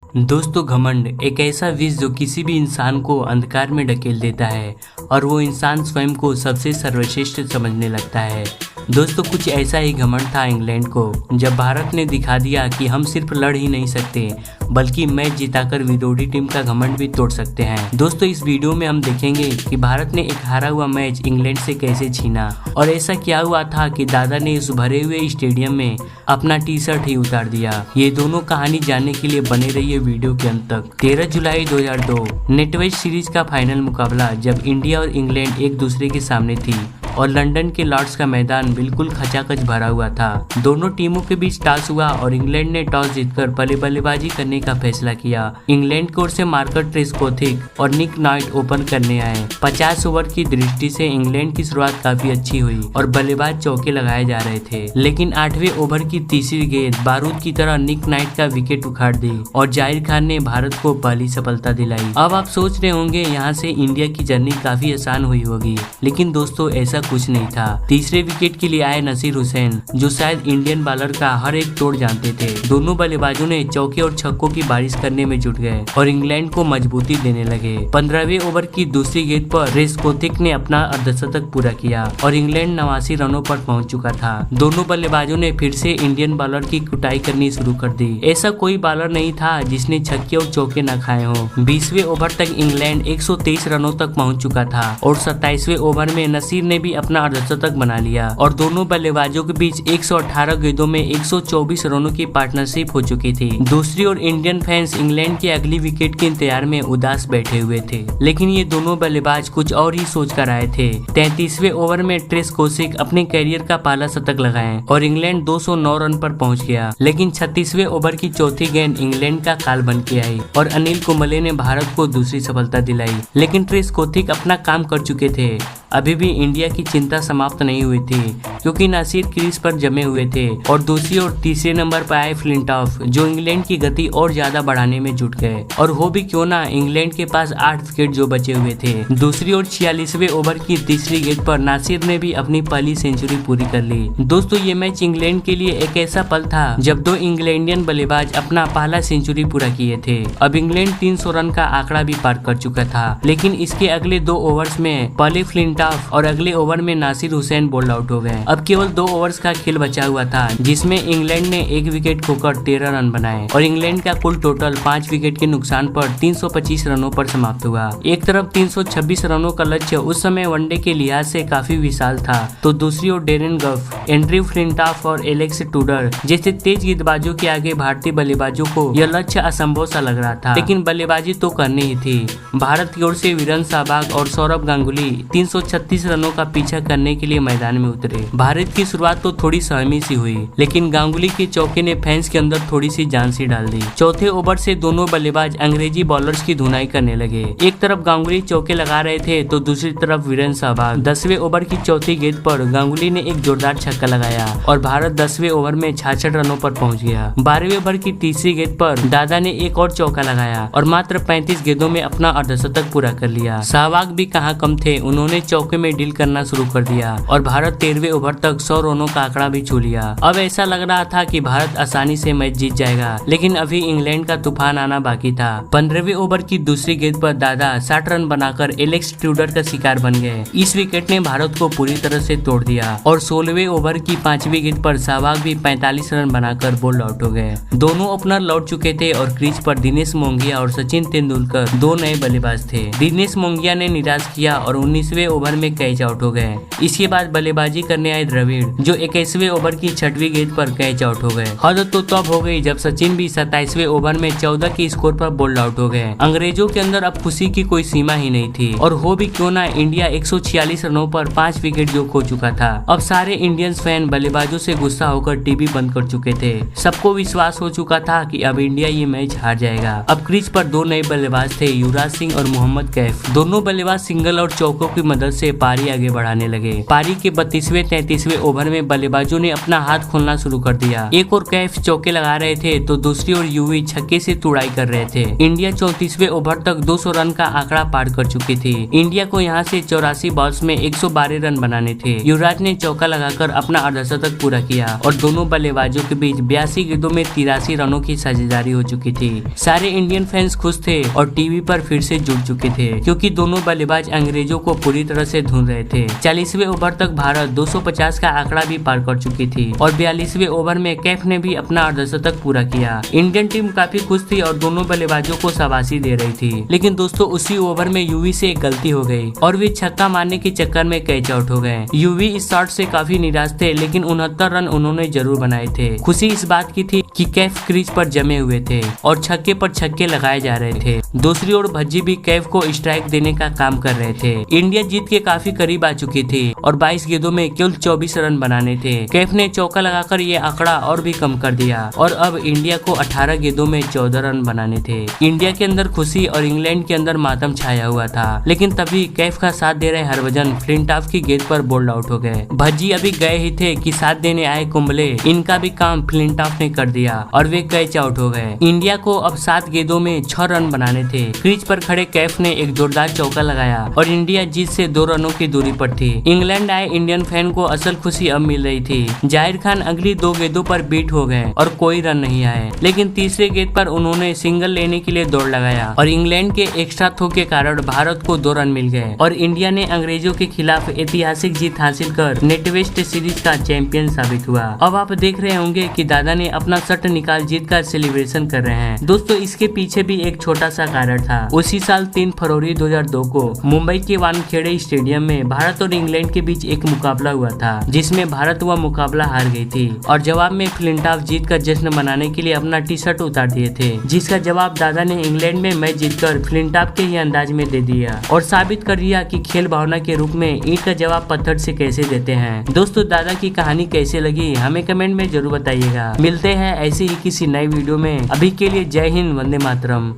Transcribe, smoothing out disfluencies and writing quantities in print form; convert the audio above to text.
दोस्तों, घमंड एक ऐसा विष जो किसी भी इंसान को अंधकार में ढकेल देता है और वो इंसान स्वयं को सबसे सर्वश्रेष्ठ समझने लगता है। दोस्तों, कुछ ऐसा ही घमंड था इंग्लैंड को, जब भारत ने दिखा दिया कि हम सिर्फ लड़ ही नहीं सकते बल्कि मैच जिताकर विरोधी टीम का घमंड भी तोड़ सकते हैं। दोस्तों, इस वीडियो में हम देखेंगे कि भारत ने एक हारा हुआ मैच इंग्लैंड से कैसे छीना और ऐसा क्या हुआ था कि दादा ने इस भरे हुए स्टेडियम में अपना टी शर्ट ही उतार दिया। ये दोनों कहानी जानने के लिए बने रहिए वीडियो के अंत तक। 13 जुलाई 2002 नेटवेज सीरीज का फाइनल मुकाबला, जब इंडिया और इंग्लैंड एक दूसरे के सामने थी और लंदन के लॉर्ड्स का मैदान बिल्कुल खचाखच भरा हुआ था। दोनों टीमों के बीच टॉस हुआ और इंग्लैंड ने टॉस जीतकर पहले बल्लेबाजी करने का फैसला किया। इंग्लैंड की ओर से मार्कस ट्रेस्कोथिक और निक नाइट ओपन करने आए। 50 ओवर की दृष्टि से इंग्लैंड की शुरुआत काफी अच्छी हुई और बल्लेबाज चौके लगाए जा रहे थे, लेकिन 8वें ओवर की तीसरी गेंद बारूद की तरह निक नाइट का विकेट उखाड़ दी और जाहिर खान ने भारत को पहली सफलता दिलाई। अब आप सोच रहे होंगे यहाँ से इंडिया की जर्नी काफी आसान हुई होगी, लेकिन दोस्तों ऐसा कुछ नहीं था। तीसरे विकेट के लिए आए नसीर हुसैन, जो शायद इंडियन बॉलर का हर एक तोड़ जानते थे। दोनों बल्लेबाजों ने चौके और छक्कों की बारिश करने में जुट गए और इंग्लैंड को मजबूती देने लगे। 15वें ओवर की दूसरी गेंद पर ट्रेस्कोथिक ने अपना अर्धशतक पूरा किया और इंग्लैंड 89 रनों पर पहुंच चुका था। दोनों बल्लेबाजों ने फिर से इंडियन बॉलर की कुटाई करनी शुरू कर दी। ऐसा कोई बॉलर नहीं था जिसने छक्के और चौके न खाए हों। 20वें ओवर तक इंग्लैंड 123 रनों तक पहुंच चुका था और 27वें ओवर में नसीर ने भी अपना अर्धशतक बना लिया और दोनों बल्लेबाजों के बीच 118 गेंदों में 124 रनों की पार्टनरशिप हो चुकी थी। दूसरी ओर इंडियन फैंस इंग्लैंड की अगली विकेट के इंतजार में उदास बैठे हुए थे, लेकिन ये दोनों बल्लेबाज कुछ और ही सोच कर आए थे। 33वें ओवर में ट्रेस्कोथिक अपने कैरियर का पहला शतक लगाए और इंग्लैंड 209 रन पर पहुंच गया, लेकिन 36वें ओवर की चौथी गेंद इंग्लैंड का काल बन के आई और अनिल कुंबले ने भारत को दूसरी सफलता दिलाई। लेकिन ट्रेस्कोथिक अपना काम कर चुके थे। अभी भी इंडिया की चिंता समाप्त नहीं हुई थी, क्योंकि नसीर क्रीज पर जमे हुए थे और दूसरी और तीसरे नंबर पर आए फ्लिंटॉफ, जो इंग्लैंड की गति और ज्यादा बढ़ाने में जुट गए। और हो भी क्यों ना, इंग्लैंड के पास 8 विकेट जो बचे हुए थे। दूसरी ओर 46वें ओवर की तीसरी गेंद पर नासिर ने भी अपनी पहली सेंचुरी पूरी कर ली। दोस्तों, ये मैच इंग्लैंड के लिए एक ऐसा पल था जब दो इंग्लैंडियन बल्लेबाज अपना पहला सेंचुरी पूरा किए थे। अब इंग्लैंड 300 रन का आंकड़ा भी पार कर चुका था, लेकिन इसके अगले 2 ओवर्स में पहले फ्लिंटॉफ और अगले ओवर में नसीर हुसैन बोल्ड आउट हो गए। अब केवल 2 ओवर्स का खेल बचा हुआ था, जिसमें इंग्लैंड ने 1 विकेट खोकर 13 रन बनाए और इंग्लैंड का कुल टोटल 5 विकेट के नुकसान पर 325 रनों पर समाप्त हुआ। एक तरफ 326 रनों का लक्ष्य उस समय वनडे के लिहाज से काफी विशाल था, तो दूसरी ओर डेरेन गफ, एंड्रयू फ्लिंटॉफ और एलेक्स टूडर जैसे तेज गेंदबाजों के आगे भारतीय बल्लेबाजों को यह लक्ष्य असंभव सा लग रहा था, लेकिन बल्लेबाजी तो करनी ही थी। भारत की ओर से वीरेंद्र सहवाग और सौरभ गांगुली 336 रनों का पीछा करने के लिए मैदान में उतरे। भारत की शुरुआत तो थोड़ी सहमी सी हुई, लेकिन गांगुली के चौके ने फैंस के अंदर थोड़ी सी जान सी डाल दी। चौथे ओवर से दोनों बल्लेबाज अंग्रेजी बॉलर्स की धुनाई करने लगे। एक तरफ गांगुली चौके लगा रहे थे तो दूसरी तरफ वीरेंद्र सहवाग। 10वें ओवर की चौथी गेंद पर गांगुली ने एक जोरदार छक्का लगाया और भारत 10वें ओवर में 66 रनों पर पहुंच गया। 12वें ओवर की तीसरी गेंद पर दादा ने एक और चौका लगाया और मात्र 35 गेंदों में अपना अर्धशतक पूरा कर लिया। सहवाग भी कहाँ कम थे, उन्होंने चौके में डील करना शुरू कर दिया और भारत 13वें ओवर तक 100 रनों का आंकड़ा भी छू लिया। अब ऐसा लग रहा था कि भारत आसानी से मैच जीत जाएगा, लेकिन अभी इंग्लैंड का तूफान आना बाकी था। 15वें ओवर की दूसरी गेंद पर दादा 60 रन बनाकर एलेक्स टूडर का शिकार बन गए। इस विकेट ने भारत को पूरी तरह से तोड़ दिया और 16वें ओवर की 5वीं गेंद पर सहवाग भी 45 रन बनाकर बोल्ड आउट हो गए। दोनों ओपनर लौट चुके थे और क्रीज पर दिनेश मोंगिया और सचिन तेंदुलकर 2 नए बल्लेबाज थे। दिनेश मोंगिया ने निराश किया और 19वें ओवर में कैच आउट हो गए। इसके बाद बल्लेबाजी करने आए द्रविड़, जो 21वें ओवर की 6वीं गेंद पर कैच आउट हो गए। हद तो तब हो गई जब सचिन भी 27वें ओवर में 14 के स्कोर पर बोल्ड आउट हो गए। अंग्रेजों के अंदर अब खुशी की कोई सीमा ही नहीं थी और हो भी क्यों ना, इंडिया 146 रनों पर 5 विकेट जो खो चुका था। अब सारे इंडियन फैन बल्लेबाजों से गुस्सा होकर टीवी बंद कर चुके थे। सबको विश्वास हो चुका था कि अब इंडिया ये मैच हार जाएगा। अब क्रीज पर 2 नए बल्लेबाज थे, युवराज सिंह और मोहम्मद कैफ। दोनों बल्लेबाज सिंगल और चौकों की मदद से पारी आगे बढ़ाने लगे। पारी के 32वें, 33वें ओवर में बल्लेबाजों ने अपना हाथ खोलना शुरू कर दिया। एक और कैफ चौके लगा रहे थे तो दूसरी ओर यूवी छक्के से तुड़ाई कर रहे थे। इंडिया 34वें ओवर तक 200 रन का आंकड़ा पार कर चुकी थी। इंडिया को यहाँ से 84 बॉल्स में 112 रन बनाने थे। युवराज ने चौका लगाकर अपना अर्धशतक पूरा किया और दोनों बल्लेबाजों के बीच 82 गेंदों में 83 रनों की साझेदारी हो चुकी थी। सारे इंडियन फैंस खुश थे और टीवी पर फिर से जुट चुके थे क्योंकि दोनों बल्लेबाज अंग्रेजों को पूरी तरह से ढूंढ रहे थे। 40वें ओवर तक भारत 250 का आंकड़ा भी पार कर चुकी थी और 42वें ओवर में कैफ ने भी अपना अर्धशतक पूरा किया। इंडियन टीम काफी खुश थी और दोनों बल्लेबाजों को शाबाशी दे रही थी। लेकिन दोस्तों उसी ओवर में यूवी से एक गलती हो गई और वे छक्का मारने के चक्कर में कैच आउट हो गए। यूवी इस शॉट से काफी निराश थे लेकिन 69 रन उन्होंने जरूर बनाए थे। खुशी इस बात की थी कि कैफ क्रीज पर जमे हुए थे और छक्के पर छक्के लगाए जा रहे थे। दूसरी ओर भज्जी भी कैफ को स्ट्राइक देने का काम कर रहे थे। इंडिया जीत के काफी करीब आ चुकी थी और 22 गेंदों में केवल 24 रन बनाने थे। कैफ ने चौका लगाकर ये आंकड़ा और भी कम कर दिया और अब इंडिया को 18 गेंदों में 14 रन बनाने थे। इंडिया के अंदर खुशी और इंग्लैंड के अंदर मातम छाया हुआ था। लेकिन तभी कैफ का साथ दे रहे हरभजन फ्लिंटॉफ की गेंद पर बोल्ड आउट हो गए। भज्जी अभी गए ही थे कि साथ देने आए कुंबले, इनका भी काम फ्लिंटॉफ ने कर दिया और वे कैच आउट हो गए। इंडिया को अब 7 गेंदों में 6 रन बनाने थे। क्रीज पर खड़े कैफ ने एक जोरदार चौका लगाया और इंडिया जीत से 2 रनों की दूरी पर थी। इंग्लैंड आए इंडियन फैन को असल खुशी अब मिल रही थी। जाहिर खान अगली 2 गेंदों पर बीट हो गए और कोई रन नहीं आए, लेकिन तीसरे गेंद पर उन्होंने सिंगल लेने के लिए दौड़ लगाया और इंग्लैंड के एक्स्ट्रा थ्रो के कारण भारत को 2 रन मिल गए और इंडिया ने अंग्रेजों के खिलाफ ऐतिहासिक जीत हासिल कर नेट वेस्ट सीरीज का चैंपियन साबित हुआ। अब आप देख रहे होंगे कि दादा ने अपना शर्ट निकाल जीत का सेलिब्रेशन कर रहे हैं। दोस्तों इसके पीछे भी एक छोटा सा कारण था। उसी साल 3 फरवरी 2002 को मुंबई के वानखेड़े स्टेडियम में भारत और इंग्लैंड के बीच एक मुकाबला हुआ था जिसमें भारत वह मुकाबला हार गई थी और जवाब में फ्लिंटॉफ जीत का जश्न मनाने के लिए अपना टी शर्ट उतार दिए थे, जिसका जवाब दादा ने इंग्लैंड में मैच जीतकर फ्लिंटॉफ के ही अंदाज में दे दिया और साबित कर दिया कि खेल भावना के रूप में ईंट का जवाब पत्थर से कैसे देते हैं। दोस्तों दादा की कहानी कैसे लगी हमें कमेंट में जरूर बताइएगा। मिलते हैं ऐसे ही किसी नई वीडियो में। अभी के लिए जय हिंद, वंदे मातरम।